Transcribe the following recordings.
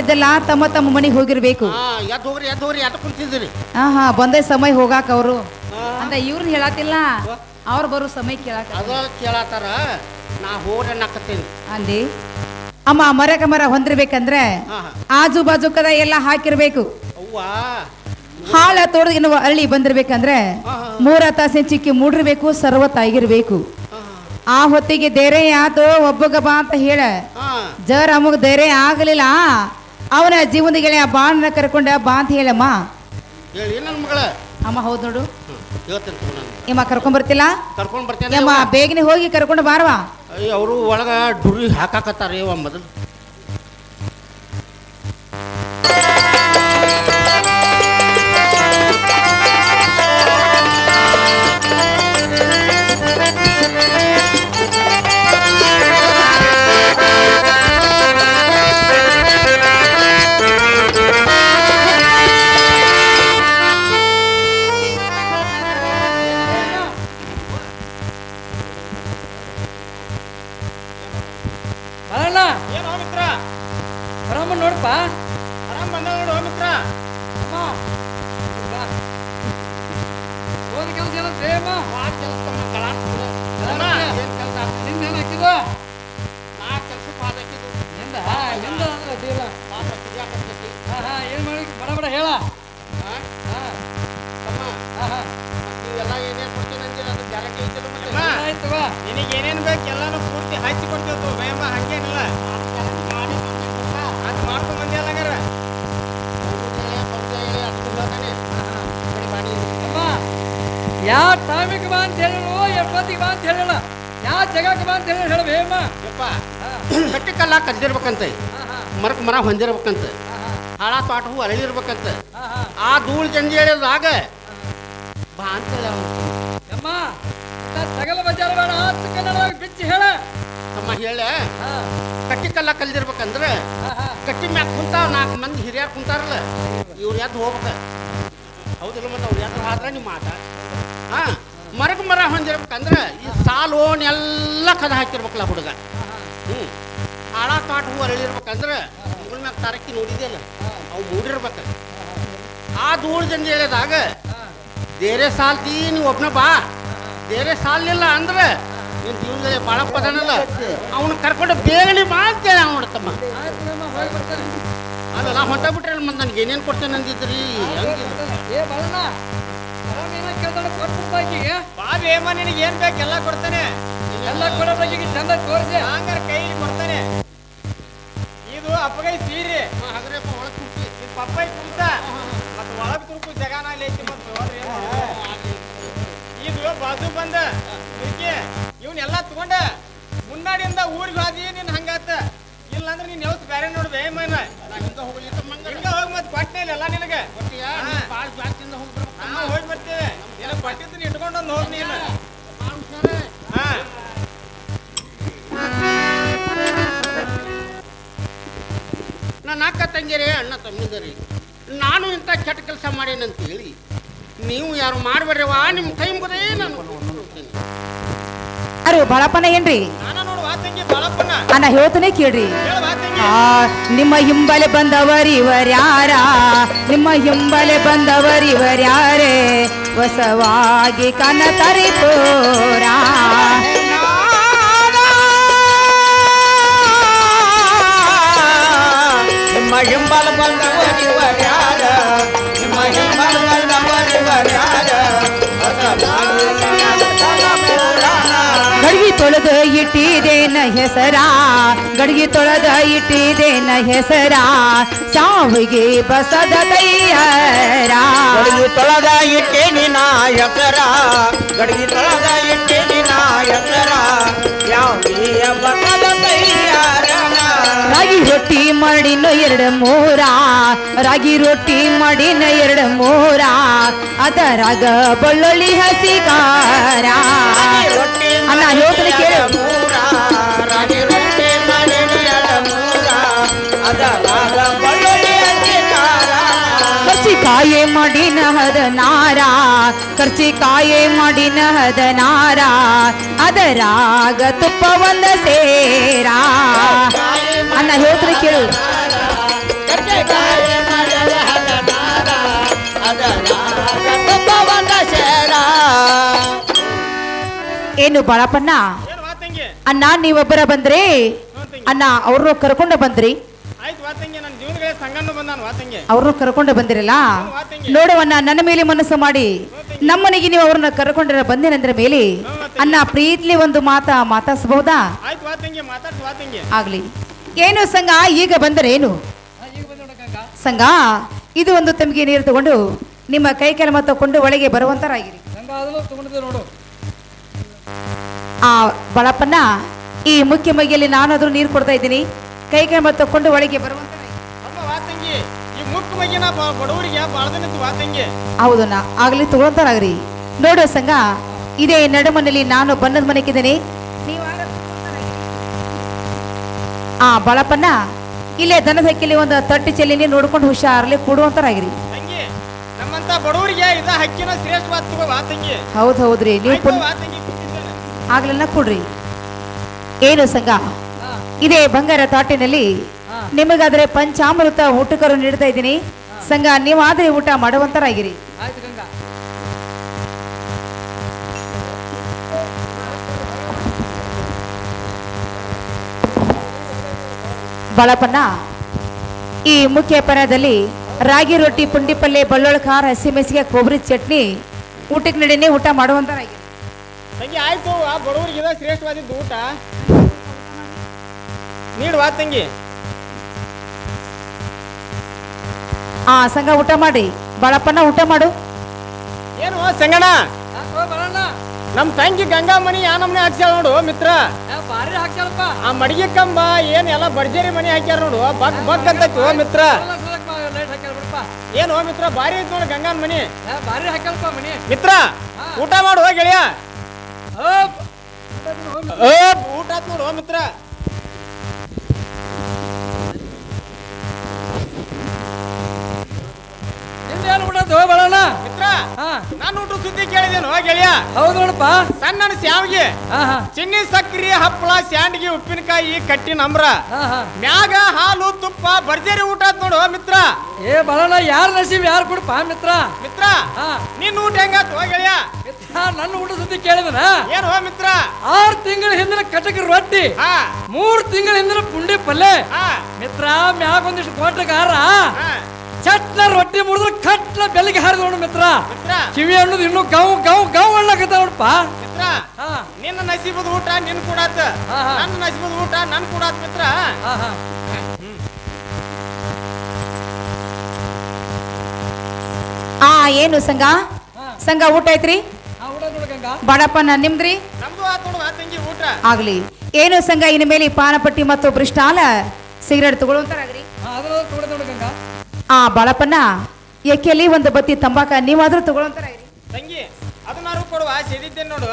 ಹೇಳಿದ್ದಲ್ಲ ತಮ್ಮ ತಮ್ಮ ಮನೆಗೆ ಹೋಗಿರ್ಬೇಕು. ಎದ್ದು ಹೋಗ್ರಿ ಎದ್ದು ಹೋಗ್ರಿ ಎದ್ದು ಕುಂತಿದ್ದೀರಿ. ಹಾ ಬಂದೇ ಸಮಯ ಹೋಗಾಕ ಅವರು ಅಂತ ಇವ್ರನ್ನ ಹೇಳತ್ತಿಲ್ಲ, ಅವ್ರು ಬರೋ ಸಮಯ ಕೇಳಾಕ ಅದ ಕೇಳತ್ತಾರ. ನಾ ಹೋಗ್ರೆ ನಕ್ಕತ್ತೀನಿ ಅಂದಿ. ಅಮ್ಮ ಮರಕ ಮರ ಹೊಂದಿರ್ಬೇಕಂದ್ರೆ ಆಜು ಬಾಜು ಕದ ಎಲ್ಲ ಹಾಕಿರ್ಬೇಕು. ಹಾಳ ತೋಡಗಿನ ಅರಳಿ ಬಂದಿರ್ಬೇಕಂದ್ರೆ 3 ತಾಸಿನ ಚಿಕ್ಕಿ ಮೂಡಿರ್ಬೇಕು, ಸರ್ವತ್ತಾಗಿರ್ಬೇಕು. ಆ ಹೊತ್ತಿಗೆ ಧೈರ್ಯ ಆತು ಒಬ್ಬಗ ಬಾ ಅಂತ ಹೇಳ ಜರ್ ಅಮ್ಮಗ ಧೈರ್ಯ ಆಗಲಿಲ್ಲ, ಅವನ ಜೀವನದ ಗೆಳೆಯ ಬಾಣ ಕರ್ಕೊಂಡ ಬಾ ಅಂತ ಹೇಳಮ್ಮ. ಅಮ್ಮ ಹೌದ್ ನೋಡು ಇಮ್ಮ ಕರ್ಕೊಂಡ್ ಬರ್ತಿಲ್ಲ, ಕರ್ಕೊಂಡ್ ಬರ್ತೇನೆ ಅಮ್ಮ ಬೇಗನೆ ಹೋಗಿ ಕರ್ಕೊಂಡು ಬಾರವಾ. ಅವರು ಒಳಗ ಡುರಿ ಹಾಕಾಕತ್ತಾರ ಮೊದಲು. ನೋಡಪ್ಪ ಆರಾಮ್ ಬಂದ ನೋಡು ಮಿತ್ರ. ಏನ್ ಮಾಡಿ ಬಡ ಬಡ ಹೇಳ. ನಿನಗೆ ಏನೇನು ಬೇಕು ಎಲ್ಲಾನು ಪೂರ್ತಿ ಹಚ್ಚಿ ಕೊಡ್ತೇವೆ ಭಯಮ್ಮ, ಹಂಗೇನಿಲ್ಲ. ಅದು ಮಾಡ್ಕೊಂಡ್ ಬಂದಿಯಲ್ಲಾಗಾರ ಯಾವ ಟೈಮಿಗೆ ಬಾ ಅಂತ ಹೇಳೋ, ಎಪ್ಪತ್ತಿಗೆ ಬಾ ಅಂತ ಹೇಳಲ್ಲ, ಯಾವ ಜಗಕ್ಕೆ ಬಾ ಅಂತ ಹೇಳಿ ಹೇಳ ಭಯಮ್ಮ. ಯಪ್ಪ ಕಟ್ಟಿ ಕಲ್ಲ ಕದ್ದಿರ್ಬೇಕಂತ, ಮರಕ್ ಮರ ಹೊಂದಿರ್ಬೇಕಂತ, ಹಾಳ ತೋಟ ಹೂ ಅರಳಿರ್ಬೇಕಂತ. ಆ ಧೂಳು ಜಂಜಿ ಹೇಳಿದಾಗ ಬಾ ಅಂತ ಅಮ್ಮ ತಗಲ ಬಜಾರ ಬೇಡ ಅಂತ ಕನ್ನಡವಾಗಿ ಬಿಚ್ಚಿ ಹೇಳ. ತಮ್ಮ ಹೇಳ ಕಟ್ಟಿ ಕಲ್ಲ ಕಲ್ದಿರ್ಬೇಕಂದ್ರೆ ಕಟ್ಟಿ ಮ್ಯಾಗ ಕುಂತಾವ 4 ಮಂದಿ ಹಿರಿಯರು ಕುಂತಾರಲ್ಲ, ಇವ್ರು ಎದ್ದು ಹೋಗ್ಬೇಕ. ಹೌದಿಲ್ಲ ಮತ್ತೆ ಅವ್ರು ಎದ್ದು ಆದ್ರೆ ನಿಮ್ಮ ಮಾತ. ಮರಕ್ ಮರ ಹೊಂದಿರ್ಬೇಕಂದ್ರೆ ಈ ಸಾಲು ಓಣೆಲ್ಲ ಕದ ಹಾಕಿರ್ಬೇಕಲ್ಲ ಹುಡುಗ. ಹಾಳ ತೋಟ ಹೂ ಅರಳಿರ್ಬೇಕಂದ್ರೆ ಮುಗಳ ಮ್ಯಾಗ ತಾರಕ್ಕಿ ನೋಡಿದೆಯಲ್ಲ, ಅವು ಮೂಡಿರ್ಬೇಕ. ಆ ಧೂಳು ಜಂಜಿ ಹೇಳಿದಾಗ ಬೇರೆ ಸಾಲ್ತಿ ನೀವು ಒಬ್ನ ಬಾ, ಬೇರೆ ಸಾಲಿಲ್ಲ ಅಂದ್ರೆ ನಿನ್ನ ಜೀವನದಲ್ಲಿ ಬಾಳಪ್ಪ ಅದನ್ನಲ್ಲ ಅವನು ಕರ್ಕೊಂಡು ಬೇಗನೆ ಬಾ ಅಂತೇಳಿ ಅವ್ನು ನೋಡ್ತಮ್ಮ. ಅಲ್ಲ ಹೊಂಟ ಬಿಟ್ರೆ ಮತ್ತೆ ನನಗೆ ಏನೇನು ಕೊಡ್ತೇನೆ ಅಂದಿದ್ರಿ. ಬಾಬೇಮ ನಿನಗೆ ಏನು ಬೇಕು ಎಲ್ಲ ಕೊಡ್ತಾನೆ, ಎಲ್ಲ ಕೊಡೋದಾಗ ಚಂದ ತೋರಿಸಿ ಹಂಗಾರೆ ಕೈಲಿ ಕೊಡ್ತಾನೆ. ಇದು ಅಪ್ಪಗೈ ಸೀರೆ ಹಾಗ್ರಪ್ಪ ಒಳಗೆ ಕುರ್ತಿ, ಇದು ಪಪ್ಪಾಯಿ ಕುರ್ತ ಮತ್ತು ಒಳಗೆ ತುರ್ಕು ಜಗಾನಲ್ಲಿ ಐತಿ. ಮತ್ತು ಇದು ಬಾಜು ಬಂದ ಇವನ್ನೆಲ್ಲ ತಗೊಂಡ ಮುನ್ನಾಡಿಯಿಂದ ಊರಿಗೆ ಹೋದಿ ನಿನ್ ಹಂಗಾತ. ಇಲ್ಲಾಂದ್ರೆ ನೀನ್ ಯಾವತ್ತು ಬೇರೆ ನೋಡ್ಬೇ ಮನ ಹಿಂಗ ಹೋಗಿ ಮತ್ತೆ ಕೊಟ್ಟೆ ಇಲ್ಲ ನಿನಗೆ ಹೋಗಿ ಬರ್ತೇವೆ. ನಿನಗೆ ಕೊಟ್ಟಿದ್ದು ಇಟ್ಕೊಂಡೊಂದು ಹೋಗಿ ನೀನು. ನನ್ನ ಅಕ್ಕ ತಂಗಿರೇ ಅಣ್ಣ ತಮ್ಮಿದರಿ, ನಾನು ಇಂಥ ಕೆಟ್ಟ ಕೆಲಸ ಮಾಡೇನಂತೇಳಿ ನೀವು ಯಾರು ಮಾಡಬೇಡ್ರವ, ನಿಮ್ಮ ಕೈ ಮುಗದೇ ನಾನು ಯಾರು ಬಾಳಪ್ಪನ ಏನ್ರಿ? ಅಣ್ಣ ಹೇಳ್ತಾನೆ ಕೇಳ್ರಿ. ನಿಮ್ಮ ಹಿಂಬಲೆ ಬಂದವರಿವರ್ಯಾರ, ನಿಮ್ಮ ಹಿಂಬಲೆ ಬಂದವರಿವರ್ಯಾರೇ ಹೊಸವಾಗಿ ಕನತರಿ ಪೋರ. ನಿಮ್ಮ ಹಿಂಬಲ ಬಂದವರಿವರ್ಯಾರ, ನಿಮ್ಮ ಹಿಂಬಲ ಬಂದವರಿವರ್ಯಾರ ಗಡಿಗೆ ತೊಳೆದ ಇಟ್ಟಿದೇನ ಹೆಸರ, ಗಡಿಗೆ ತೊಳೆದ ಇಟ್ಟಿದೇನ ಹೆಸರ, ಸಾವಿಗೆ ಬಸದ ತಯ್ಯಾರ. ಗಡಿಗೆ ತೊಳೆದ ಇಟ್ಟೇನಿ ನಾ ಹೆಸರ, ಗಡಿಗೆ ತೊಳೆದ ಇಟ್ಟೇನಿ ನಾ ಹೆಸರ, ಸಾವಿಗೆ ಬಸದ ತಯ್ಯಾರ. ರಾಗಿ ರೊಟ್ಟಿ ಮಾಡಿನ 2-3, ರಾಗಿ ರೊಟ್ಟಿ ಮಾಡಿನ 2-3, ಅದರಾಗ ಬೆಳ್ಳುಳ್ಳಿ ಹಸಿ ಖಾರ. ಅಣ್ಣ ಹೇಳ್ತಾನೆ ಕೇಳು. ರಾಗಿ ರೊಟ್ಟಿ ಮಾಡಿನ 2-3, ಅದರಾಗ ಬೆಳ್ಳುಳ್ಳಿ ಹಸಿ ಖಾರ. ಕರ್ಚಿಕಾಯಿ ಮಾಡಿನ 16, ಕರ್ಚಿಕಾಯಿ ಮಾಡಿನ 16, ಅದರಾಗ ತುಪ್ಪ 1 ಸೇರ. ಅಣ್ಣ ಹೇಳ್ತಾನೆ ಕೇಳು. ಏನು ಬಾಳಪ್ಪಣ್ಣ ಏನು ವಾ ತಂಗಿ ಅಣ್ಣ ನೀವೊಬ್ಬರ ಬಂದ್ರಿ ಅಣ್ಣ ಅವ್ರನ್ನು ಕರ್ಕೊಂಡು ಬಂದ್ರಿ ಆಯ್ತು ವಾ ತಂಗಿ ನನ್ನ ಜೀವನಗಳೇ ಸಂಗಣ್ಣು ಬಂದಾನು ವಾ ತಂಗಿ ಅವ್ರನ್ನು ಕರ್ಕೊಂಡು ಬಂದಿರಲ್ಲ ನೋಡುವಣ್ಣ ನನ್ನ ಮೇಲೆ ಮನಸ್ಸು ಮಾಡಿ ನಮ್ಮನೆಗೆ ನೀವು ಅವ್ರನ್ನ ಕರ್ಕೊಂಡಿರ ಬಂದೇನಂದ್ರ ಮೇಲೆ ಅಣ್ಣ ಪ್ರೀತಿಲಿ ಒಂದು ಮಾತಾಡ್ಸಬಹುದಾ ಆಯ್ತು ವಾ ತಂಗಿ ಮಾತಾಡ್ತು ವಾ ತಂಗಿ ಆಗ್ಲಿ ಏನು ಸಂಘ ಈಗ ಬಂದರೇನು ಈಗ ಬಂದು ಗಂಗಾ ಸಂಘ ಇದು ಒಂದು ತಮಗೆ ನೀರು ತಗೊಂಡು ನಿಮ್ಮ ಕೈ ಕೆಲ ತಗೊಂಡು ಒಳಗೆ ಬರುವಂತರಾಗಿರಿ ಗಂಗಾ ಅದನ್ನು ತಗೊಂಡಿದ್ದೆ ನೋಡು ಆ ಬಳಪ್ಪನ್ನ ಈ ಮುಖ್ಯ ಮೈಯಲ್ಲಿ ನಾನಾದ್ರೂ ನೀರು ಕೊಡ್ತಾ ಇದ್ದೀನಿ ಕೈ ಕೆಲ ತಗೊಂಡು ಒಳಗೆ ಬರುವಂತರಾಗಿರಿ ಅಮ್ಮ ವಾ ತಂಗಿ ಈ ಮುಕ್ಕು ಮಗಿನ ಬಡವರಿಗೆ ಭಾಳ ದಿನ ವಾ ತಂಗಿ ಹೌದಣ್ಣ ಆಗ್ಲಿ ತಗೊಳ್ತಾರಾಗ್ರಿ ನೋಡು ಸಂಘ ಇದೇ ನಡುಮನೆಯಲ್ಲಿ ನಾನು ಬಣ್ಣದ ಮನೆಗಿದ್ದೇನೆ ಆ ಬಳಪ್ಪನ್ನ ಇಲ್ಲೇ ದನದ ಹಕ್ಕಿಲಿ ಒಂದು ತಟ್ಟಿ ಚೆಲ್ಲಿನಿ ನೋಡ್ಕೊಂಡು ಹುಷಾರ್ಲಿ ಕೂಡುವಂತರಾಗಿರಿ ತಂಗಿ ನಮ್ಮಂತ ಬಡವರಿಗೆ ಇದ ಹಕ್ಕಿನ ಶ್ರೇಷ್ಠವಾದ ತಗೋ ವಾ ತಂಗಿ ಹೌದ್ರಿ ನೀವು ಆಯ್ತು ವಾ ತಂಗಿ ಕೂತಿದ್ದೇನೆ. ಆಗ್ಲನ್ನ ಕೊಡ್ರಿ ಏನು ಸಂಘ ಇದೇ ಬಂಗಾರ ತಾಟಿನಲ್ಲಿ ನಿಮಗಾದ್ರೆ ಪಂಚಾಮೃತ ಊಟಕರು ನೀಡ್ತಾ ಇದ್ದೀನಿ ಸಂಘ ನೀವಾದ್ರೆ ಊಟ ಮಾಡುವಂತರಾಗಿರಿ ಆಯ್ತು ಗಂಗಾ ಬಳಪನ್ನ ಈ ಮುಖ್ಯ ಪರ್ಯದಲ್ಲಿ ರಾಗಿ ರೊಟ್ಟಿ ಪುಂಡಿ ಪಲ್ಯ ಬಳ್ಳೊಳ್ಳ ಖಾರ ಹಸಿಮೆಸಿಗೆ ಕೊಬ್ಬರಿ ಚಟ್ನಿ ಊಟಕ್ಕೆ ನಡೀನಿ ಊಟ ಮಾಡುವಂತರಾಗಿರಿ ತಂಗಿ ಆಯ್ತು ಆ ಬಡವರಿಗೆ ಇದ ಶ್ರೇಷ್ಠವಾದಿದ್ದು ಊಟ ನೀಡುವ ತಂಗಿ ಆ ಸಂಘ ಊಟ ಮಾಡಿ ಬಳಪ್ಪನ್ನ ಊಟ ಮಾಡು ಏನು ಸಂಗಣ ಬರೋಣ ನಮ್ ತಂಗಿ ಗಂಗಾ ಮನಿ ಯಾ ನಮ್ನೆ ಹಾಕ್ಸ್ಯಾಳ ನೋಡು ಮಿತ್ರ ಭಾರಿ ಹಾಕ್ಸಲ್ಪ ಆ ಮಡಿಗೆ ಕಂಬ ಏನ್ ಎಲ್ಲ ಬರ್ಜರಿ ಮನಿ ಹಾಕ್ಯಾರ ನೋಡು ಬಗ್ ಬಗ್ ಅಂತೈತಿ ಮಿತ್ರ ಲೈಟ್ ಹಾಕ್ಯಾರ ಬಿಡಪ್ಪ ಏನು ಮಿತ್ರ ಭಾರಿ ಐತಿ ನೋಡು ಗಂಗಾನ್ ಮನಿ ಭಾರಿ ಹಾಕ್ಯಾರಪ್ಪ ಮನಿ ಮಿತ್ರ ಊಟ ಮಾಡು ಗೆಳೆಯ ಓಪ್ ಊಟ ಆತ್ ನೋಡು ಮಿತ್ರ ನಿಂದೇನು ಬಿಡೋದು ಬರೋಣ ಮಿತ್ರ ಹಾ ನಾನು ಊಟ ಸುದ್ದಿ ಕೇಳಿದೇನು ಗೆಳೆಯ ಹೌದು ನೋಡಪ್ಪ ಸಣ್ಣ ಸ್ಯಾವ್ಗೆ ಹಾ ಹಾ ಚಿನ್ನಿ ಸಕ್ರಿ ಹಪ್ಪಳ ಸ್ಯಾಂಡ್ಗಿ ಉಪ್ಪಿನಕಾಯಿ ಕಟ್ಟಿ ನಮ್ರ ಹಾ ಹಾ ಮ್ಯಾಗ ಹಾಲು ತುಪ್ಪ ಭರ್ಜರಿ ಊಟ ಆತ್ ನೋಡು ಮಿತ್ರ ಏ ಬರೋಣ ಯಾರು ನಸೀಬ್ ಯಾರು ಕೊಡಪ್ಪ ಮಿತ್ರ ಮಿತ್ರ ಹಾ ನಿನ್ ಊಟ ಹೆಂಗಾತ್ ಗೆಳೆಯ ಮಿತ್ರ ನನ್ನ ಊಟ ಸುದ್ದಿ ಕೇಳಿದನ ಏನು ಮಿತ್ರ 6 ತಿಂಗಳ ಹಿಂದಿನ ಕಟಕ ರೊಟ್ಟಿ ಹಾ 3 ತಿಂಗಳ ಹಿಂದಿನ ಪುಂಡಿ ಪಲ್ಲೆ ಹಾ ಮಿತ್ರ ಮ್ಯಾಗ ಒಂದಿಷ್ಟು ಕೋಟಗಾರ ಹಾ ಚಟ್ನ ರೊಟ್ಟಿ ಮುಡಿದ್ರೆ ಕಟ್ಲ ಬೆಲ್ಲಿಗೆ ಹಾರಿದ ನೋಡು ಮಿತ್ರ ಮಿತ್ರ ಕಿವಿ ಅನ್ನೋದು ಇನ್ನು ಗೌ ಗೌ ಗೌ ಅಳ್ಳಕತ್ತ ನೋಡಪ್ಪ ಮಿತ್ರ ಹಾ ನಿನ್ನ ನಸೀಬದ ಊಟ ನಿನ್ ಕೂಡಾತ ಹಾ, ಹಾ. ನನ್ನ ನಸೀಬದ ಊಟ ನನ್ ಕೂಡಾತ್ ಮಿತ್ರ ಹಾ ಹಾ ಆ ಏನು ಸಂಘ ಹಾ. ಸಂಘ ಊಟ ಐತ್ರಿ ಹಾ ಊಟ ನೋಡು ಗಂಗಾ ಬಾಳಪ್ಪನ ನಿಮ್ದ್ರಿ ನಮ್ದು ಆತ್ ನೋಡು ಆ ತಂಗಿ ಊಟ ಆಗ್ಲಿ ಏನು ಸಂಘ ಇನ್ನು ಮೇಲೆ ಪಾನಪಟ್ಟಿ ಮತ್ತು ಬ್ರಿಸ್ಟಾಲ ಸಿಗರೇಟ್ ತಗೊಳ್ಳುವಂತರಾಗ್ರಿ ಹಾ ಅದನ್ನ ನೋಡ ನೋಡು ಗಂಗಾ ಆ ಬಾಳಪ್ಪನ ಎಕ್ಕೆಲಿ ಒಂದು ಬತ್ತಿ ತಂಬಾಕ ನೀವಾದ್ರೂ ತಗೊಳ್ಳುವಂತರಾಗ್ರಿ ತಂಗಿ ಅದನ್ನಾರು ಕೊಡುವ ಸೇದಿದ್ದೇನೆ ನೋಡು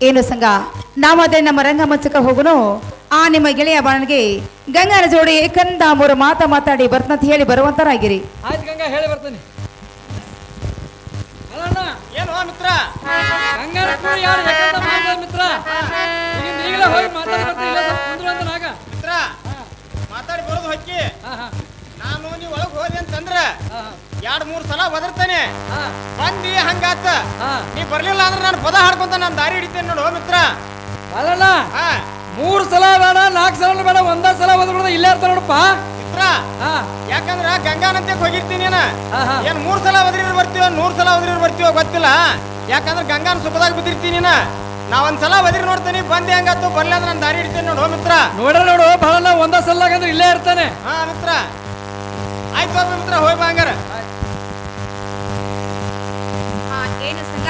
ಏನು ಸಂಘ ನಾವದೇ ನಮ್ಮ ರಂಗಮಂಚಕ ಹೋಗುನು ಆ ನಿಮ್ಮ ಗೆಳೆಯ ಬಾಳನಿಗೆ ಗಂಗಾನ ಜೋಡಿ ಕಂದ ಮೂರು ಮಾತಾಡಿ ಬರ್ತಂತ ಹೇಳಿ ಬರುವಂತರಾಗಿರಿ ಆಯ್ತು ಗಂಗಾ ಹೇಳಿ ಬರ್ತೀನಿ ಅಲ್ಲಣ್ಣ ಏನು ಮಿತ್ರ ಗಂಗಾನ ಕೂಡ ಯಾರು ಯಾಕಂತ ಮಾಡ್ತಾರೆ ಮಿತ್ರ ಇಲ್ಲಿಂದ ಈಗಲೇ ಹೋಗಿ ಮಾತಾಡಿ ಬರ್ತೀನಿ ಇಲ್ಲ ಸ್ವಲ್ಪ ಕುಂದ್ರು ಅಂತ ನಾಗ ಮಿತ್ರ ಮಾತಾಡಿ ಬರೋದು ಹೊಕ್ಕಿ ಹಾ ಹಾ ನಾನು ನೀವ್ ಒಳಗ್ ಹೋದೆ ಅಂತಂದ್ರ ಹಾ 2-3 ಸಲ ಒದರ್ತಾನೆ ಹಾ ಬಂದಿ ಹಂಗಾತ ಹಾ ನೀ ಬರ್ಲಿಲ್ಲ ಅಂದ್ರೆ ನಾನು ಪದ ಹಾಡ್ಕೊಂತ ನಾನು ದಾರಿ ಹಿಡಿತೇನೆ ನೋಡು ಮಿತ್ರ ಅಲ್ಲಣ್ಣ ಹಾ 3 ಸಲ ಬೇಡ 4 ಸಲ ಬೇಡ ಒಂದೇ ಸಲ ಓದ್ಬಿಡೋದು ಇಲ್ಲೇ ಇರ್ತಾರ ನೋಡಪ್ಪ ಮಿತ್ರ ಹಾ ಯಾಕಂದ್ರ ಗಂಗಾನಂತೆ ಹೋಗಿರ್ತೀನಿ ಏನ ಹಾ ಹಾ ಏನ್ 3 ಸಲ ಒದ್ರಿರ್ ಬರ್ತೀವ 100 ಸಲ ಒದ್ರಿರ್ ಬರ್ತೀವ ಗೊತ್ತಿಲ್ಲ ಯಾಕಂದ್ರ ಗಂಗಾನ ಸುಖದಾಗ ಬಿದ್ದಿರ್ತೀನಿ ನಾ ಒಂದ್ಸಲ ಒದ್ರಿ ನೋಡ್ತೀನಿ ಬಂದೆ ಹಂಗಾತು ಬರ್ಲಿ ಅಂದ್ರೆ ನಾನು ದಾರಿ ಹಿಡಿತೇನೆ ನೋಡು ಮಿತ್ರ ನೋಡ್ರ ನೋಡು ಬಹಳ ಒಂದೇ ಸಲ ಅಂದ್ರೆ ಇಲ್ಲೇ ಇರ್ತಾನೆ ಹಾ ಮಿತ್ರ ಆಯ್ತು ಹೋಗ್ಬಿ ಮಿತ್ರ ಹೋಗಿ ಬಾ ಹಂಗಾರ ಏನು ಸಂಘ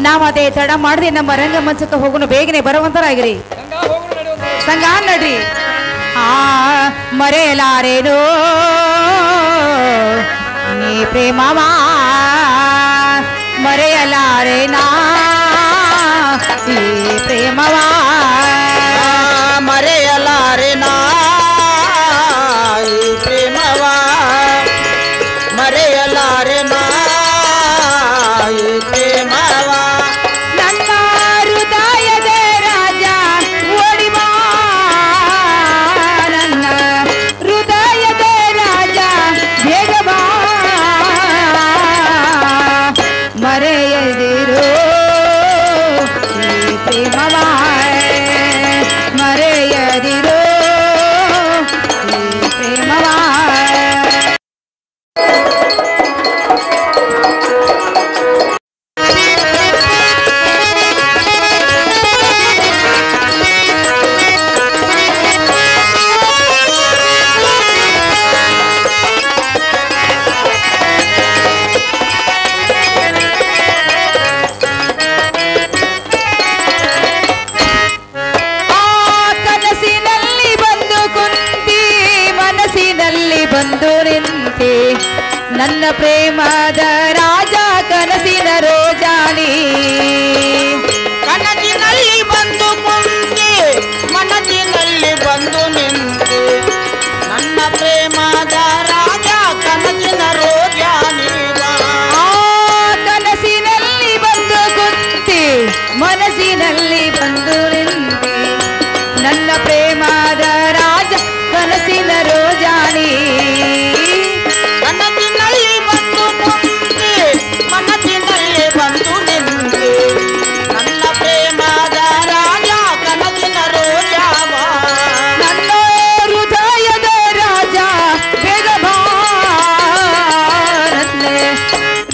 ನಾವದೇ ತಡ ಮಾಡದೆ ನಮ್ಮ ರಂಗಮಂಚಕ ಹೋಗುನು ಬೇಗನೆ ಬರುವಂತರಾಗಿರಿ ಗಂಗಾ ಹೋಗ್ರು ನಡಿ ಒಂದು ಸಂಘ ನಡ್ರಿ ಆ ಮರೆಯಲಾರೇನೋ ನೀ ಪ್ರೇಮವಾ ಮರೆಯಲಾರೇನಾ ಈ ಪ್ರೇಮವಾ ಮರೆಯಲಾರೆನಾ ಈ ಪ್ರೇಮವ ಮರೆಯಲಾರೆನಾ ಈ ಪ್ರೇಮವ ನನ್ನ ಹೃದಯದ ರಾಜ ಓಡಿವಾ ನನ್ನ ಹೃದಯದ ರಾಜ ಬೇಗವಾ ಮರೆಯದಿರೋ ಈ ಪ್ರೇಮವಾ ನನ್ನ ಪ್ರೇಮದ ರಾಜ ಕನಸಿನ ರೋಜಾನಿ ಕನಸಿನಲ್ಲಿ ಬಂದು ಕುಂತಿ ಮನಸ್ಸಿನಲ್ಲಿ ಬಂದು ನಿಂತಿ ನನ್ನ ಪ್ರೇಮದ ರಾಜ ಕನಸಿನ ರೋಜಾನೀಗ ಕನಸಿನಲ್ಲಿ ಬಂದು ಕುಂತಿ ಮನಸ್ಸಿನಲ್ಲಿ ಬಂದು ನಿಂತಿ ನನ್ನ ಪ್ರೇಮದ ರಾಜ ಕನಸಿನ ರೋಜಾನಿ ಕನಸಿನಲ್ಲಿ ಬಂದು ಕುಂತಿ ಮನಸ್ಸಿನಲ್ಲಿ ಬಂದು ನಿಂತಿ ನನ್ನ ಪ್ರೇಮದ ರಾಜ ಕನಸಿನ ರೋಜಾವ ನನ್ನ ಹೃದಯದ ರಾಜ ಬೇಗ ಬಾರತ್ಲೆ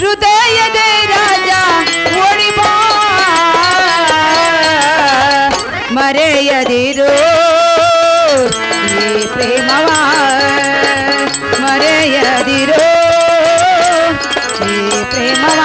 ಹೃದಯದ ರಾಜ ಓಡಿ ಬಾ ಮರೆಯದಿರು ಈ ಪ್ರೇಮವ ಮರೆಯದಿರು ಈ ಪ್ರೇಮವ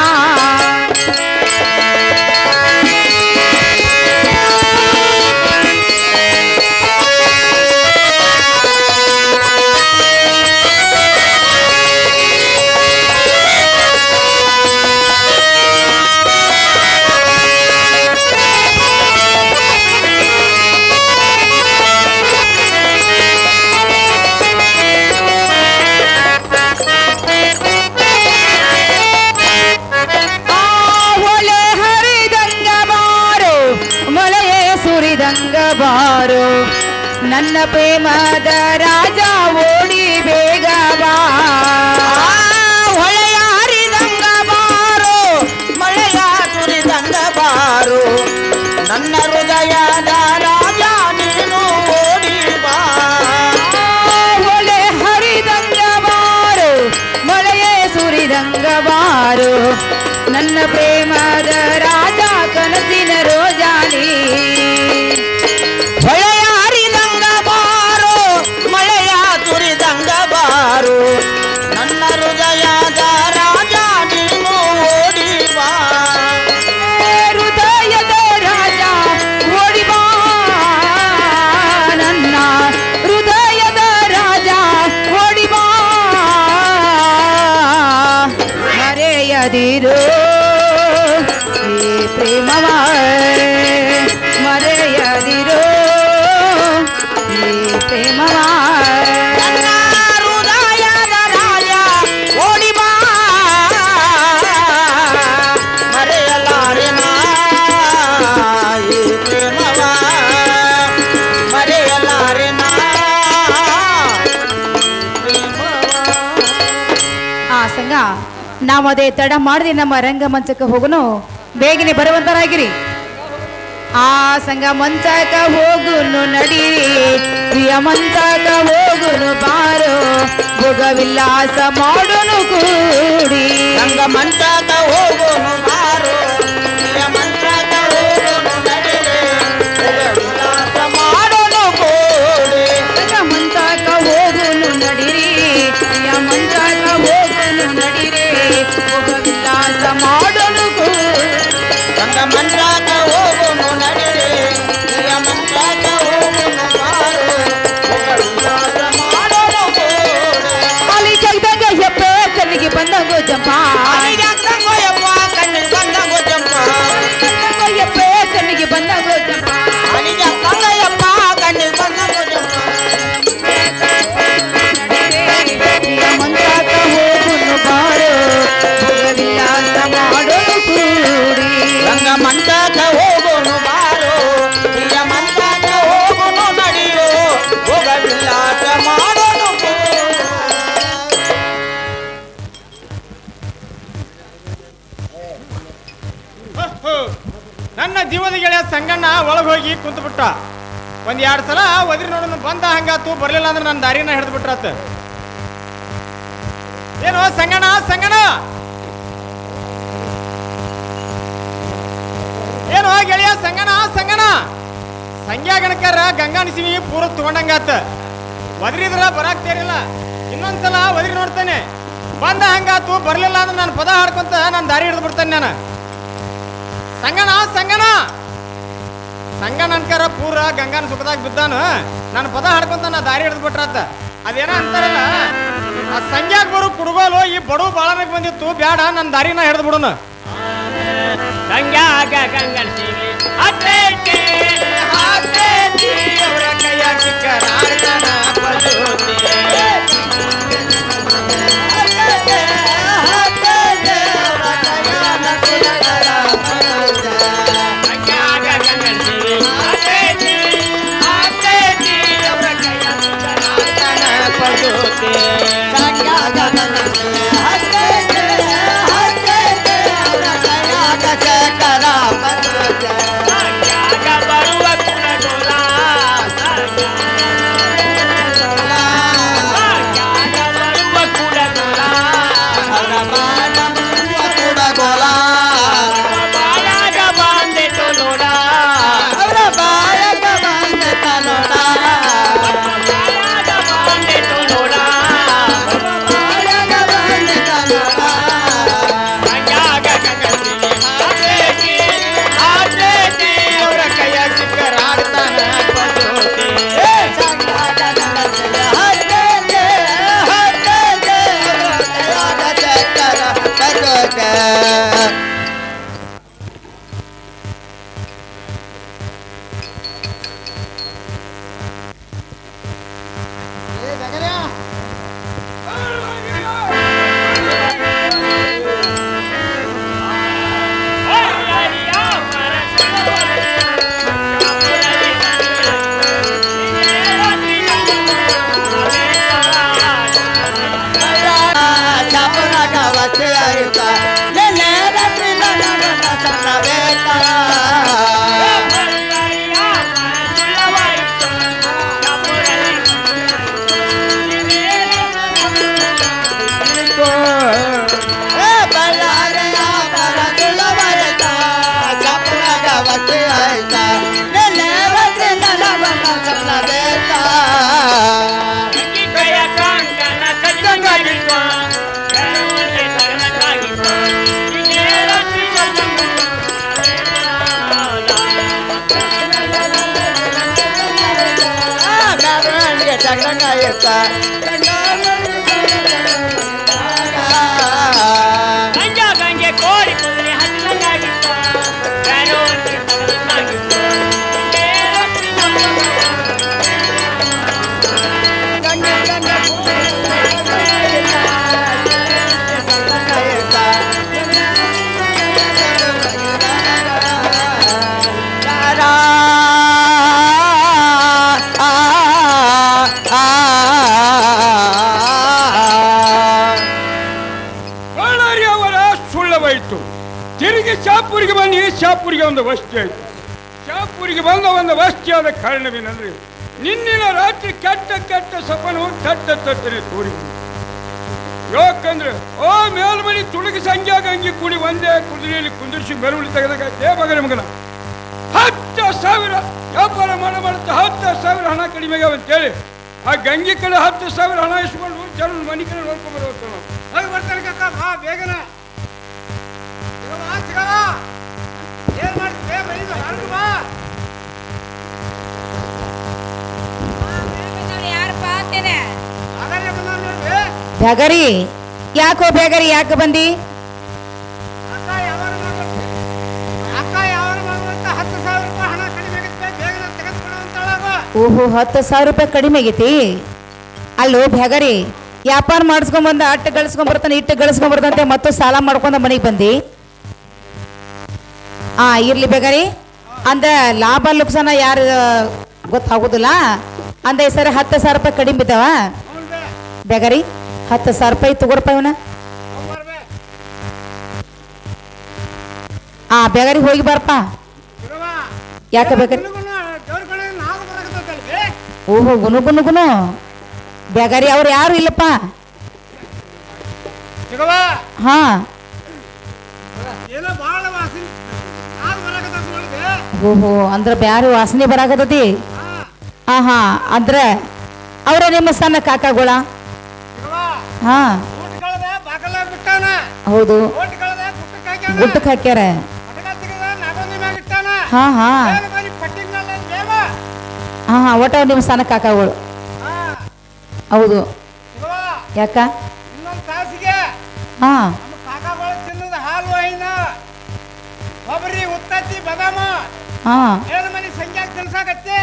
ಬಾರೋ ನನ್ನ ಪ್ರೇಮದ ರಾಜ ಓಡಿ ಬೇಗ ಬಾ ಹೊಳೆಯ ಹರಿದಂಗ ಬಾರೋ ಮಳೆಯ ಸುರಿದಂಗ ಬಾರೋ ನನ್ನ ಹೃದಯದ ರಾಜ ನೀನು ಓಡಿ ಬಾ ಹೊಳೆ ಹರಿದಂಗ ಬಾರೋ ಮಳೆಯೇ ಸುರಿದಂಗ ಬಾರೋ ನನ್ನ ಪ್ರೇಮದ ರಾಜ ಕನಸಿನ ರೋಜಾನಿ ಹೊಳೆಯ ಹರಿದಂಗ ಬಾರೋ ಮಳೆಯ ಸುರಿದಂಗ ಬಾರೋ ನನ್ನ ಹೃದಯದ ರಾಜ ನೀನು ಓಡಿ ಬಾ ಹೃದಯದ ರಾಜ ಓಡಿ ಬಾ ನನ್ನ ಹೃದಯದ ರಾಜ ಓಡಿ ಬಾ ಮರೆಯದಿರು ಈ ಪ್ರೇಮವ ಮರೆಯದಿರು ಈ ಪ್ರೇಮವ ನನ್ನ ಹೃದಯದ ರಾಜ ಓಡಿ ಬಾ ಮರೆಯಲಾರೆನ ಈ ಪ್ರೇಮವ ಮರೆಯಲಾರೆನ ಆ ಸಂಘ ನಾವು ಅದೇ ತಡ ಮಾಡದೆ ನಮ್ಮ ರಂಗಮಂಚಕ್ಕೆ ಹೋಗುನು ಬೇಗನೆ ಬರುವಂತರಾಗಿರಿ ಆ ಸಂಘ ಮಂಚಕ ಹೋಗುನು ನಡೀರಿ ಪ್ರಿಯ ಮಂಚಕ ಹೋಗುನು ಬಾರೋ ಭೋಗವಿಲ್ಲಾಸ ಮಾಡೋನು ಕೂಡಿ ರಂಗ ಮಂಚಕ ಹೋಗೋನು ಬಾರೋ ಪ್ರಿಯ ಮಂಚಕ ಹೋಗೋನು ನಡಿರೆ ಉಲ್ಲಾಸ ಮಾಡೋನು ಕೂಡಿ ಸಂಘ ಮಂಚಕ ಹೋಗುನು ನಡೀರಿ ಪ್ರಿಯ ಮಂಚಕ ಹೋಗುನು ನಡೀರಿ ಭೋಗವಿಲ್ಲಾಸ ಮಾಡೋನು ಕೂಡಿ ರಂಗ ಮಂಚಕ ಹೋಗೋನು ನಡಿರೆ ಪ್ರಿಯ ಮಂಚಕ ಹೋಗೋನು ಬಾರೋ ಉಲ್ಲಾಸ ಮಾಡೋನು ಕೂಡಿ ಅಲ್ಲಿ ಜಗದಾಗ ಹೆಪ್ಪ ಕಣ್ಣಿಗೆ ಬಂದಂಗೋ ಜಂಪ ಅಲಿಜಾಕ್ತಂಗೋಯಪ್ಪ ಕಣ್ಣಿಗೆ ಬಂದಂಗೋ ಜಂಪ ಹೆಪ್ಪ ಕಣ್ಣಿಗೆ ಬಂದಂಗೋ ಜಂಪ ಅಲಿಜಾಕ್ತಂಗೋಯಪ್ಪ ಕಣ್ಣಿಗೆ ಬಂದಂಗೋ ಜಂಪ ಮಂಚಾಕ ಹೋಗುನು ಬಾರೋ ಭೋಗವಿಲ್ಲಾಸ ಮಾಡೋನು ಕೂಡಿ ರಂಗ ಮಂಚಕ ಹೋಗೋನು ಬಾರೋ ಪ್ರಿಯ ಮಂಚಕ ಹೋಗೋನು ನಡಿಯೋ ಭೋಗವಿಲ್ಲಾಸ ಮಾಡೋನು ನನ್ನ ಜೀವದ ಗೆಳೆಯ ಸಂಗಣ್ಣ ಒಳಗೆ ಹೋಗಿ ಕುಂತು ಬಿಟ್ಟ. ಒಂದ್ 2 ಸಲ ಒದರಿ ನೋಡೋಣ ಬಂದ ಹಂಗಾತು, ಬರ್ಲಿಲ್ಲ ಅಂದ್ರೆ ನನ್ನ ದಾರಿನ ಹಿಡಿದು ಬಿಟ್ರತ್ತ. ಏನೋ ಸಂಗಣ್ಣ ಸಂಗಣ್ಣ ಏನೋ ಗೆಳೆಯ ಸಂಗಣ್ಣ ಸಂಗಣ್ಣ ಸಂಗ್ಯಾ ಗಣಕರ ಗಂಗಾ ನಿಸಿಮಿ ಪೂರ ತಗೊಂಡಂಗಾತ. ಒದರಿದ್ರ ಬರಾಕ್ತೇರಿಲ್ಲ, ಇನ್ನೊಂದ್ಸಲ ಒದರಿ ನೋಡ್ತಾನೆ. ಬಂದ ಹಂಗಾತು, ಬರ್ಲಿಲ್ಲ ಅಂದ್ರೆ ನಾನು ಪದ ಹಾಡ್ಕೊಂತ ನಾನು ದಾರಿ ಹಿಡಿದು ಬಿಡ್ತಾನೆ. ನಾನು ಸಂಗಣ ಸಂಗಣ ಸಂಗಣ ಅನ್ಕಾರ ಪೂರ ಗಂಗಾನ ಸುಖದಾಗ ಬಿದ್ದಾನು. ನಾನು ಪದ ಹಾಡ್ಕೊಂತ ನಾ ದಾರಿ ಹಿಡಿದು ಬಿಟ್ರತ್ತ. ಅದೇನ ಅಂತಾರಲ್ಲ, ಆ ಸಂಗ್ಯಾಗ ಬರೋ ಕುಡುಗೋಲು ಈ ಬಡವ ಬಾಳನಾಗ ಬಂದಿತ್ತು ಬ್ಯಾಡ ನನ್ನ ದಾರಿನ ಹಿಡ್ದು ಬಿಡೋಣ ಗಂಗ್ಯಾಗ ಗಂಗನ ಸಿಗಿ ಅತ್ತೈತಿ ಅತ್ತೈತಿ ಅವರ ಕೈಯಾಗ ಸಿಕ್ಕರಾಡ್ತಾನ ಪಜೋತಿ ಗಂಗ್ಯಾಗ ಗಂಗನ ಸಿಗಿ ಅತ್ತೈತಿ ಅತ್ತೈತಿ ಅವರ ಕೈಯಾಗ ಸಿಕ್ಕರಾಡ್ತಾನ ಪಜೋತಿ ಗಂಗ್ಯಾಗ ಗಂಗನ ಸಿಗಿ ಅತ್ತೈತಿ ಅತ್ತೈತಿ ಅವರ ಕೈಯಾಗ ಸಿಕ್ಕರ ಪಜೋತಿ ಗಂಗ್ಯಾಗ ಬರುವ ಕುಣಗೋಲ ಗಂಗ್ಯಾಗ ಬರುವ ಕುಣಗೋಲ ಅವರ ಬಾಳ ಕುಣಗೋಲ ಬಾಳಾಗ ಬಂದಿತು ನೋಡ ಅವರ ಬಾಳಾಗ ಬಂದಿತ ನೋಡ ಬಾಳಾಗ ಬಂದಿತು ನೋಡ ಬಾಳಾಗ ಬಂದಿತ ನೋಡ ಗಂಗ್ಯಾಗ ಗಂಗಸಿಗೆ ಹಾಕೇತಿ ಹಾಕೇತಿ ಅವರ ಕೈಯಾಗ ಸಿಕ್ಕರಾಡ್ತಾನ ಪಜೋತಿ ಗಂಗ್ಯಾಗ ಗಂಗಸಿಗೆ ಹಾಕೇತಿ ಹಾಕೇತಿ ಅವರ ಕೈಯಾಗ ಸಿಕ್ಕರ ಪಜೋತಿ ಗಂಜಾ ಗಂಗೆ ಕೋಡಿ ಕುದುರೆ ಹತ್ತಿರಂಗಾಗಿತ್ತು ಬ್ಯಾರೋತಿ ತಗಲಂಗಾಗಿತ್ತು ಗಂಗೆ ಗಂಗೆ ತಿರುಗಿ ಶಾಪುರಿಗೆ ಬನ್ನಿ. ಶಾಪುರಿಗೆ ಒಂದು ವಸ್ತಿ ಆಯಿತು. ಶಾಪುರಿಗೆ ಬಂದ ಒಂದು ವಸ್ತಿಯಾದ ಕಾರಣವೇನೆಂದ್ರೆ ನಿನ್ನಿನ ರಾತ್ರಿ ಕೆಟ್ಟ ಕೆಟ್ಟ ಸಪನು ತಟ್ಟನೆ ತೋರಿ. ಯಾಕಂದ್ರೆ ಆ ಮೇಲ್ಮನಿ ತುಳುಗಿ ಸಂಜಾಗ ಅಂಗಿ ಕೂಡಿ ಒಂದೇ ಕುದುರೆಯಲ್ಲಿ ಕುಂದಿರಿಸಿ ಮೆರವಳಿ ತೆಗೆದಾಗ ದೇವಗನ ಮಗನ 10,000 ವ್ಯಾಪಾರ ಮಾಡುತ್ತಾ 10,000 ಹಣ ಕಡಿಮೆಗೆ ಅಂತೇಳಿ ಆ ಗಂಗೆ ಕಡೆ 10,000 ಹಣ ಇಸ್ಕೊಂಡು ಜನ ಮನೆ ಕಡೆ ನೋಡ್ಕೊಂಡು ಬರ್ತಾನೆ. ಹೋಗಿ ಬರ್ತಾರೆ ಕಕ್ಕ ಬಾ ಬೇಗನ ಏನ್ ಮಾಡ್ತೀವಿ ಬಾ ಬ್ಯಾಗರಿ ಯಾಕೋ ಬ್ಯಾಗರಿ ಯಾಕೆ ಬಂದಿ? ಅಕ್ಕ ಯಾವ 10,000 ರೂಪಾಯಿ ಹಣ ಕಡಿಮೆ ಆಗತ್ತೆ ಬೇಗನ ತೆಗೆದುಕೊಳ್ಳೋ ಅಂತಾಳಾಗ. ಓಹೋ 10,000 ರೂಪಾಯಿ ಕಡಿಮೆ ಆಗೈತಿ. ಅಲ್ಲೋ ಬ್ಯಾಗರಿ ವ್ಯಾಪಾರ ಮಾಡಿಸ್ಕೊಂಡ್ ಬಂದ ಅಟ್ಟು ಗಳಿಸ್ಕೊಂಡ್ ಬರ್ತಾನೆ ಇಟ್ಟು ಗಳಿಸ್ಕೊಂಡ್ ಬರ್ದಂತೆ ಮತ್ತು ಸಾಲ ಮಾಡ್ಕೊಂಡ ಮನೆಗೆ ಬಂದಿ. ಇರ್ಲಿ ಬೇಗರಿ ಅಂದ್ರ ಲಾಭ ಲುಕ್ಸಾನ ಯಾರು ಗೊತ್ತಾಗುದಿಲ್ಲ ಅಂದ ಈ ಸರಿ 10,000 ರೂಪಾಯಿ ಕಡಿಮೆ ಬಿದ್ದಾವ. ಬೇಗರಿ 10,000 ರೂಪಾಯಿ ತಗೋರಪ್ಪ ಇವನ. ಬೇಗರಿ ಹೋಗಿ ಬಾರಪ್ಪ. ಯಾಕೆ ಬೇಗರಿ? ಓಹೋ ಗುನು ಬೇಗರಿ ಅವ್ರು ಯಾರು ಇಲ್ಲಪ್ಪ. ಹಾ ಓಹೋ ಅಂದ್ರ ಬ್ಯಾರು ವಾಸನೆ ಬರಾಕತತಿ. ಹಾ ಅಂದ್ರ ಅವ್ರ ನಿಮ್ಮ ಸಣ್ಣ ಕಾಕಾಗಳ. ಹಾ ಹೌದು ಗುಟ್ಟಕ್ಕೆ ಹಾಕ್ಯಾರ. ಹಾ ಹಾ ಒಟ್ಟ ನಿಮ್ಮ ಸಣ್ಣ ಕಾಕಾಗಳು. ಹೌದು ಯಾಕ? ಹಾ ನಮ್ಮ ಕಾಕಾಗಳು ತಿನ್ನದ ಹಾಲು ಐನ ಕೊಬ್ಬರಿ ಉತ್ತತ್ತಿ ಬದಾಮ ಹಾ ಏಳು ಮನೆ ಸಂಖ್ಯೆ ತಿನ್ಸಾಕತ್ತೆ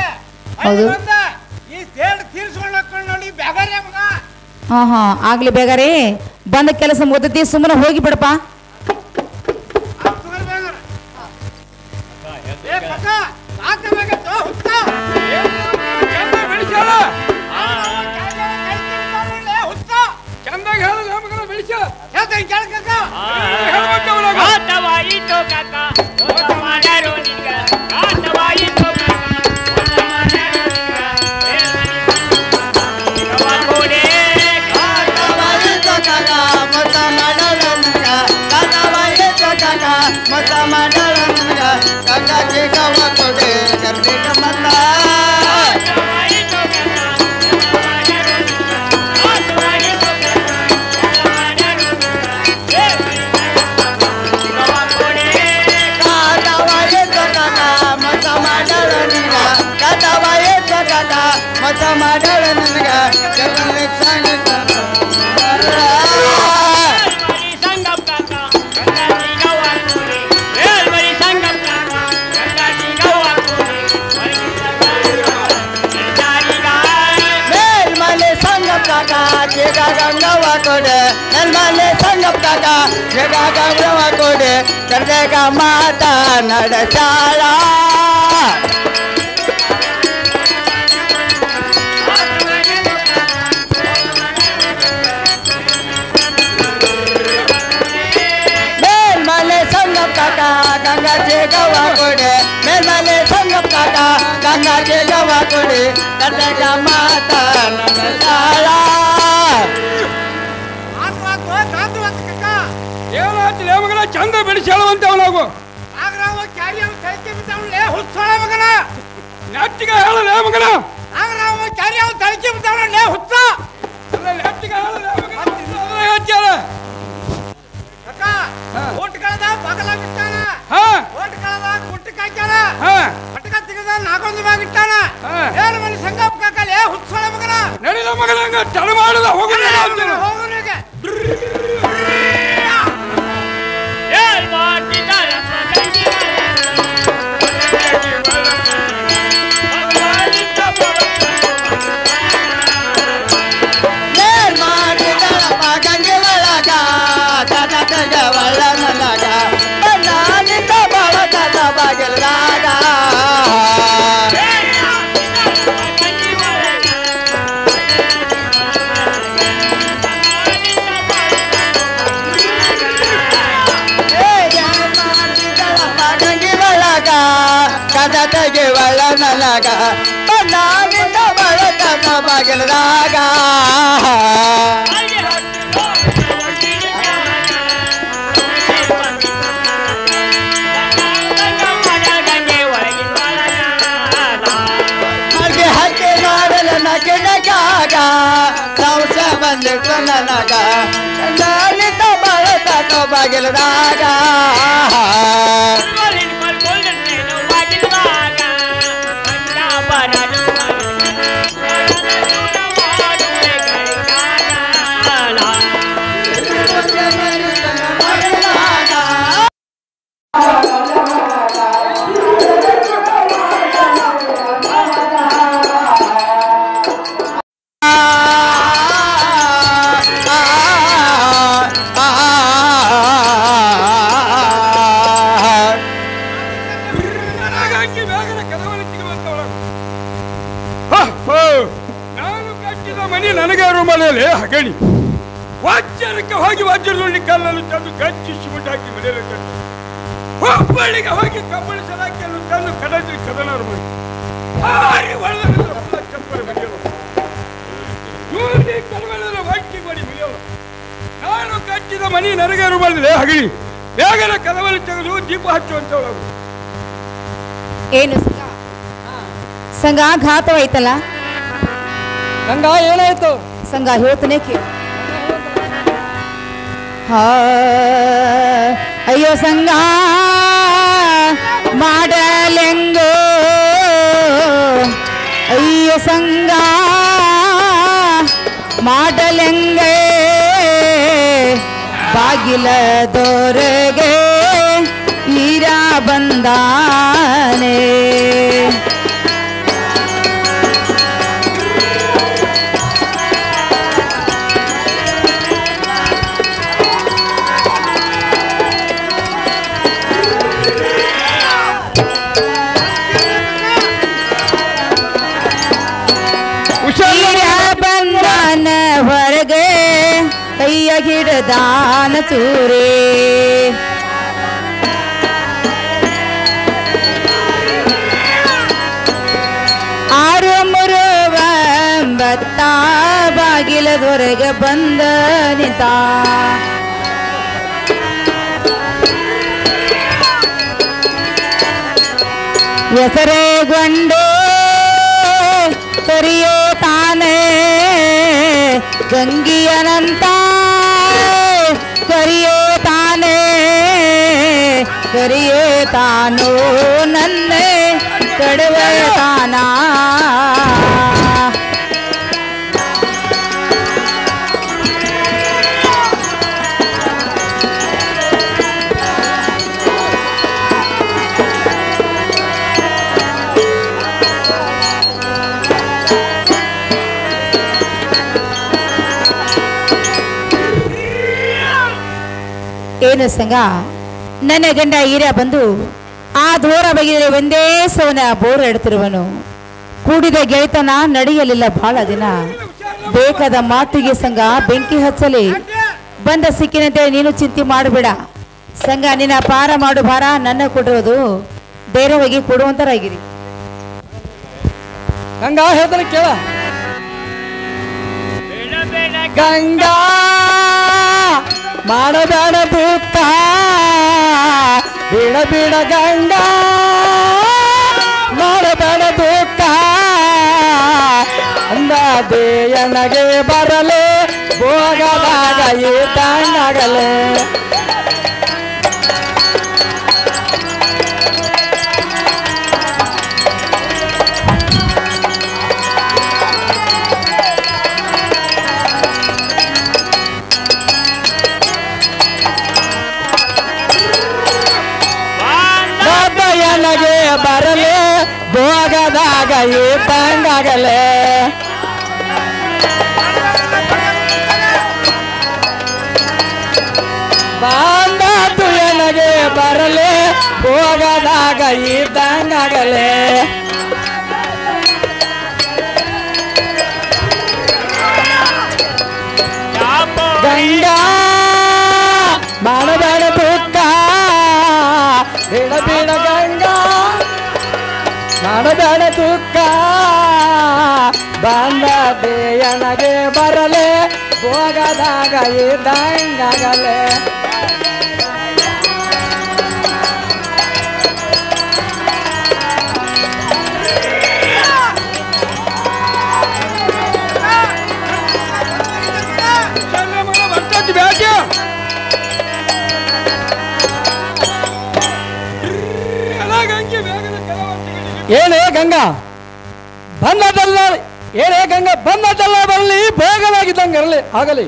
ಹೌದು. ಈ ಸೇಡ್ ತೀರ್ಸ್ಕೊಂಡು ನೋಡಿ ಬ್ಯಾಗಾರಿ ಮಗ ಹಾ ಹಾ ಆಗ್ಲಿ ಬೇಗಾರಿ ಬಂದ ಕೆಲಸ ಮುಗ್ದತಿ ಸುಮ್ಮನೆ ಹೋಗಿ ಬಿಡಪ್ಪ. ಚಂದಾಗಿ ಹೇಳ ನಮಗೆಲ್ಲ ಬೆಳೆಸ ಘಾತವಾಯಿತು ಕಾಕ ಮೋಸ ಮಾಡ್ಯಾರೋ ನಿಂಗ ಘಾತವಾಯಿತು ಕಾಕ ಮೋಸ ಮಾಡ್ಯಾರೋ ನಿಂಗ ಕೋಡೆ ಮಾತಾ ನಡಚಾಳ ಮೇಲ್ಮಲೆ ಸಂಗಪ್ ಕಾಕ ಗಂಗಾಜೆ ಗವ ಕೊಡೆ ಮೇಲ್ಮಲೆ ಸಂಗಪ್ ಕಾಕ ಗಂಗಾಜೆ ಗವ ಕೊಡೆ ಕರ್ನಾಟಕ ಮಾತಾ ನಡಚಾಳ ಏನಾಯ್ತು ಮಗನ ಚಂದ ಬೆಳೆಸಿ ಹೇಳುವಂತ ಅವನಾಗು ನೆಟ್ಟಿಗೆ ಹೇಳಲೇ ಮಗನ ಹುಚ್ಚ ನೆಟ್ಟಿಗೆ ಹೇಳಲೇ ಮಗನ ಹೆಚ್ಚಾರ ಓಟ್ ಕಳೆದ ಬಗಲ ಬಿಟ್ಟಾನ ಹಾ ಓಟ್ ಕಳೆದ ಗುಟ್ಟಕ್ಕೆ ಹಾಕ್ಯಾನ ಹಾ ಪಟಕ ತೆಗೆದ ನಾಗೊಂದು ಮ್ಯಾಗ ಇಟ್ಟಾನ ಏಳು ಮನೆ ಸಂಗಪ್ಪ ಕಾಕಲೆ ಹುಚ್ಚಳ ಮಗನ ನಡಿದ ಮಗನ ಹಂಗ ತಡ ಮಾಡದ ಹೋಗುದ ಹೋಗನಿಗೆ ಕದಟಗೆ ಒಳ ನನಗ ನಾನಿಂದ ಬಳಕ ಬಾಗಿಲದಾಗ ಹಾಗೆ ಹಾಗೆ ಮಾಡಲು ನಗೆ ನಗಾಗ ಸಂಸ ಬಂದಿಟ್ಟು ನನಗ ನಾನಿಂದ ಬಳಕ ಬಾಗಿಲದಾಗ ನಾನು ಕಟ್ಟಿದ ಮನೆ ನನಗೆ ಮನೆಯಲ್ಲಿ ಹಗಣಿ ವಾಜ್ಯಕ್ಕೆ ಹೋಗಿ ವಾಜ್ಯದಲ್ಲಿ ಕಲ್ಲನ್ನು ತಂದು ಗಚ್ಚಿ ಸಿಮೆಂಟ್ ಹಾಕಿ ಮನೆಯಲ್ಲಿ ಕಟ್ಟ ಹುಬ್ಬಳ್ಳಿಗೆ ಹೋಗಿ ಕಬ್ಬಣ ಸಲಾಕಿಯನ್ನು ತಂದು ಕಡದ್ರಿ ಕದನವ್ರ ಮನೆ ಹಾರಿ ಒಳ್ಳೆ ಚಪ್ಪರ ಮನೆಯಲ್ಲ ಕಲವೆಲ್ಲ ವಾಕಿ ಮಾಡಿ ಮನೆಯಲ್ಲ ನಾನು ಕಟ್ಟಿದ ಮನೆ ನನಗೆ ಮನೆಯಲ್ಲಿ ಹಗಣಿ ಬೇಗನೆ ಕದವಲ್ಲಿ ತೆಗೆದು ದೀಪ ಹಚ್ಚುವಂತವಳು ಏನು ಸಂಘ ಘಾತವಾಯ್ತಲ್ಲ ಗಂಗ ಏನಾಯ್ತು ಸಂಘ ಹೇಳ್ತಾನೆ ಕೇಳು. ಹಾ ಅಯ್ಯೋ ಸಂಘ ಮಾಡಲೆಂಗೋ ಅಯ್ಯೋ ಸಂಘ ಮಾಡಲೆಂಗೇ ಬಾಗಿಲದೊರೆಗೆ ಈರ ಬಂದಾನೆ ಈರ ಬಂದಾನ ಹೊರಗೆ ಕೈಯ ಹಿಡದಾನ ಚೂರೇ ಆರು ಮುರುವಂಬತ್ತ ಬಾಗಿಲದೊರೆಗೆ ಬಂದ ನಿಂತ ಹೆಸರೇಗೊಂಡು ಕರಿಯೋ ತಾನೇ ಗಂಗಿಯನಂತ ಕರಿಯೋ ತಾನೇ ಕರಿಯೇ ತಾನು ನನ್ನೇ ಕಡುವೆ ತಾನ ಏನು ಸಂಗ ನನ್ನ ಗಂಡ ಈರ ಬಂದು ಆ ದೂರ ಬಗೆಯಲ್ಲಿ ಒಂದೇ ಸೋನ ಬೋರ್ ಎಡ್ತಿರುವನು ಕೂಡಿದ ಗೆಳೆತನ ನಡೆಯಲಿಲ್ಲ ಬಹಳ ದಿನ ಬೇಕಾದ ಮಾತಿಗೆ ಸಂಗ ಬೆಂಕಿ ಹಚ್ಚಲಿ ಬಂದ ಸಿಕ್ಕಿನಂತೆ ನೀನು ಚಿಂತೆ ಮಾಡಬೇಡ ಸಂಗ ನಿನ್ನ ಪಾರ ಮಾಡು ಭಾರ ನನ್ನ ಕೊಟ್ಟಿರೋದು ಧೈರ್ಯವಾಗಿ ಕೊಡುವಂತರಾಗಿರಿ ಗಂಗಾ ಹೇಳ್ತಾನೆ ಕೇಳ ಗಂಗಾ ಮಾಡಬೇಡ ಭೂತ ಬಿಡ ಬಿಡ ಗಂಗಾ ಮಾಡಬೇಡ ಭೂತ ಅಂದಾದೇಯನಗೆ ಬರಲೆ ಭೋಗದಾಗ ಈತನಾಗಲೆ ನನಗೆ ಬರಲೆ ಭೋಗದಾಗ ಈತಂಗಾಗಲೆ ಬಾಂಧತು ನನಗೆ ಬರಲೆ ಭೋಗದಾಗ ಈತಂಗಾಗಲೆ ಗಂಗಾ ಮಾಡಬೇಡ ದುಃಖ ಬಿಡ ಬಿಡ ಗಂಗಾ ಮಾಡಬೇಡ ದುಃಖ ಬಂದದೇಯನಗೆ ಬರಲೆ ಭೋಗದಾಗ ಇದ್ದಂಗಾಗಲೆ ಏನೇ ಗಂಗಾ ಬಂದದಲ್ಲ ಏನೇ ಗಂಗಾ ಬಂದದಲ್ಲ ಬರಲಿ ಭೋಗವಾಗಿದ್ದಂಗೆ ಆಗಲಿ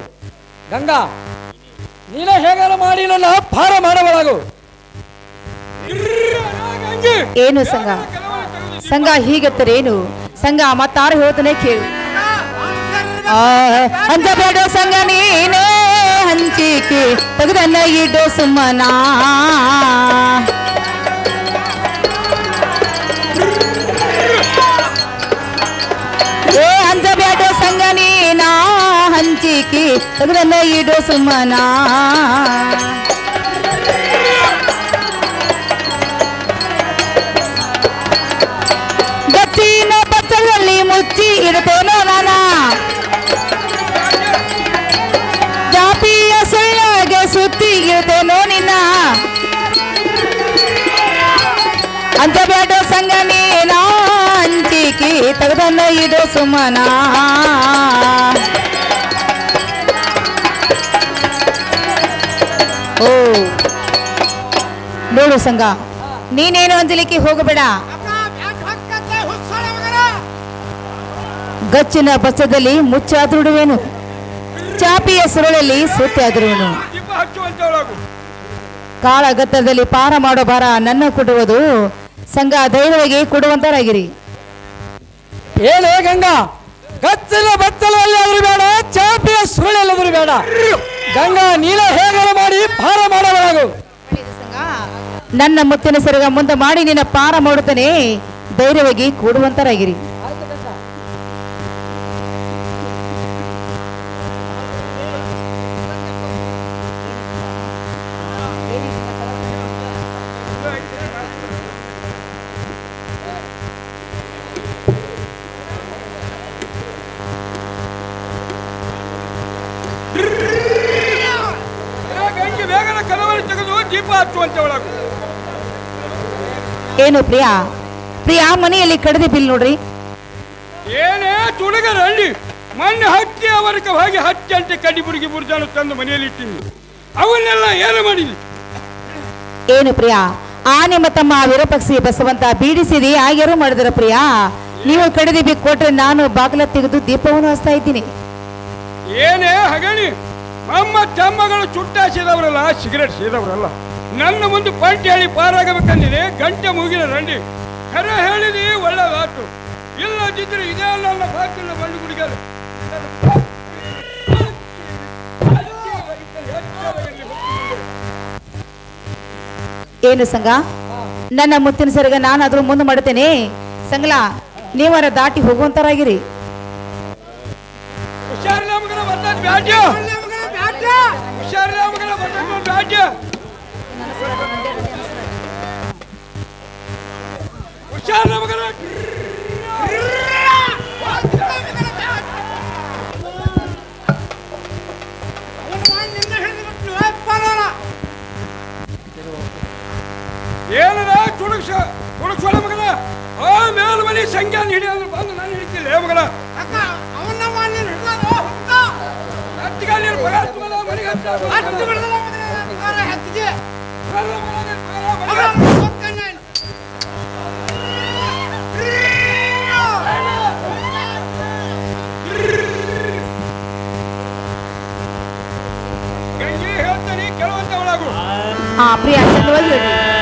ಗಂಗಾ ನೀನೇ ಹೇಗಾರ ಮಾಡಿ ನನ್ನ ಪಾರ ಮಾಡಬಾರದು ಏನು ಸಂಗ ಸಂಘ ಹೀಗತ್ತರೇನು ಸಂಘ ಮತ್ತಾರು ಹೇಳ್ತಾನೆ ಕೇಳು ಹಂಚಬೇಡ ಸಂಘ ನೀನೇ ಹಂಚಿಕೆ ತೆಗೆದನ್ನ ಇಡೋ ಸುಮ್ಮನ ಏ ಹಂಚಬೇಡ ಸಂಘ ನೀನಾ ಹಂಚಿಕೆ ತೆಗೆದನ್ನ ಇಡೋ ಸುಮ್ಮನ ಗಚ್ಚಿನ ಬಚ್ಚಲಲ್ಲಿ ಮುಚ್ಚಿ ಇಡ್ತೇನೋ ನಾನ ಜಾಪಿಯ ಸುಳ್ಳಗೆ ಸುತ್ತಿ ಇಡ್ತೇನೋ ನಿನ್ನ ಹಂಚಬೇಡ ಸಂಘ ನೀನ ಹಂಚಿಕೆ ತೆಗೆದನ್ನ ಇಡೋ ಸುಮ್ಮನ ಓ ನೋಡು ಸಂಘ ನೀನೇನು ಅಂಜಲಿಕ್ಕೆ ಹೋಗಬೇಡ ಗಚ್ಚಿನ ಬಚ್ಚದಲ್ಲಿ ಮುಚ್ಚಾದ್ರುಡುವೆನು ಚಾಪಿಯ ಸುರಳಲ್ಲಿ ಸುತ್ತಾದ್ರುವೆನು ಹಚ್ಚುವಂತವಳಾಗು. ಕಾಳಗತ್ತದಲ್ಲಿ ಪಾರ ಮಾಡೋ ಭಾರ ನನ್ನ ಕೊಡುವುದು ಸಂಘ ಧೈರ್ಯವಾಗಿ ಕೊಡುವಂತರಾಗಿರಿ. ಏನೇ ಗಂಗಾ, ಕತ್ತಲ ಬತ್ತಲಲ್ಲಿ ಆದರೂ ಬೇಡ, ಚಾಪಿಯ ಸುಳ್ಳೆಲ್ಲದರೂ ಬೇಡ. ಗಂಗಾ ನೀಲ ಹೇಗಾರ ಮಾಡಿ ಪಾರ ಮಾಡಬಾರದು. ನನ್ನ ಮುತ್ತಿನ ಸೆರಗ ಮುಂದೆ ಮಾಡಿ ನಿನ್ನ ಪಾರ ಮಾಡುತ್ತಾನೆ, ಧೈರ್ಯವಾಗಿ ಕೂಡುವಂತರಾಗಿರಿ. ಗಂಗೆ ಬೇಗನ ಕಲವರಿ ತೆಗೆದು ದೀಪ ಹಚ್ಚುವಂತವಳಾಗು. ಏನು ಪ್ರಿಯಾ, ಪ್ರಿಯಾ ಮನೆಯಲ್ಲಿ ಕಡದೆ ಬಿಲ್ ನೋಡ್ರಿ. ಏನೇ ತುಡುಗರ ಹಳ್ಳಿ ಮೊನ್ನೆ ಹತ್ತಿ ಅವರಕ ಹೋಗಿ 10 ಗಂಟೆ ಕಡ್ಡಿ ಬುರುಗಿ ಬುರ್ಜಾನು ತಂದು ಮನೆಯಲ್ಲಿ ಇಟ್ಟಿನಿ. ಅವನ್ನೆಲ್ಲ ಏನು ಮಾಡಿದ್ವಿ? ಏನು ಪ್ರಿಯಾ, ಆ ನಿಮ್ಮ ತಮ್ಮ ವಿರಪಕ್ಷಿ ಬಸವಂತ ಬೀಡಿಸಿದಿ ಆಗ್ಯಾರು ಮಾಡಿದ್ರ ಪ್ರಿಯಾ. ನೀವು ಕಡದೆ ಬಿ ಕೊಟ್ರೆ ನಾನು ಬಾಗಿಲ ತೆಗೆದು ದೀಪವನ್ನು ಹಚ್ತಾ ಇದ್ದೀನಿ. ಏನೇ ಹಗಣಿ, ನಮ್ಮ ತಮ್ಮಗಳು ಚುಟ್ಟಾಸಿದವರಲ್ಲ, ಸಿಗರೇಟ್ ಸೇದವರಲ್ಲ. ನನ್ನ ಮುಂದೆ ಪಂಟಿ ಹೇಳಿ ಪಾರಾಗಬೇಕಂದಿದೆ. ಗಂಟೆ ಮುಗಿನ ರಂಡಿ ಖರೆ ಹೇಳಿದಿ, ಒಳ್ಳೆದಾತು. ಇಲ್ಲದಿದ್ರೆ ಇದೇ ನನ್ನ ಬಾಕಿಲ್ಲ ಬಂಡು ಗುಡಿಗಾರ. ಏನು ಸಂಘ, ನನ್ನ ಮುತ್ತಿನ ಸೆರಗ ನಾನು ಅದ್ರ ಮುಂದೆ ಮಾಡುತ್ತೇನೆ. ಸಂಗಲ ನೀವರ ದಾಟಿ ಹೋಗುವಂತರಾಗಿರಿ. ಹುಷಾರಿಲ್ಲ ಮಗನ ಬರ್ತದ ಬ್ಯಾಡ್ಯ, ಹುಷಾರಿಲ್ಲ ಮಗನ ಬರ್ತದ ಬ್ಯಾಡ್ಯ, ಹುಷಾರಿಲ್ಲ ಮಗನ. ಏನದ ತುಡುಕ್ಸೋಳ ಮಗನ, ಆ ಮೇಲ್ಮನಿ ಸಂಖ್ಯಾನ ಹಿಡಿಯೋದು ಬಂದು ನಾನು ಹಿಡಿತಿಲ್ಲ ಮಗನ. ಗಂಗೆ ಹೇಳ್ತಾನೆ ಕೆಲವಂತವಳಾಗು. ಪ್ರಿಯಾ ಚಂದವಾಗಿ ಹೇಳಿ.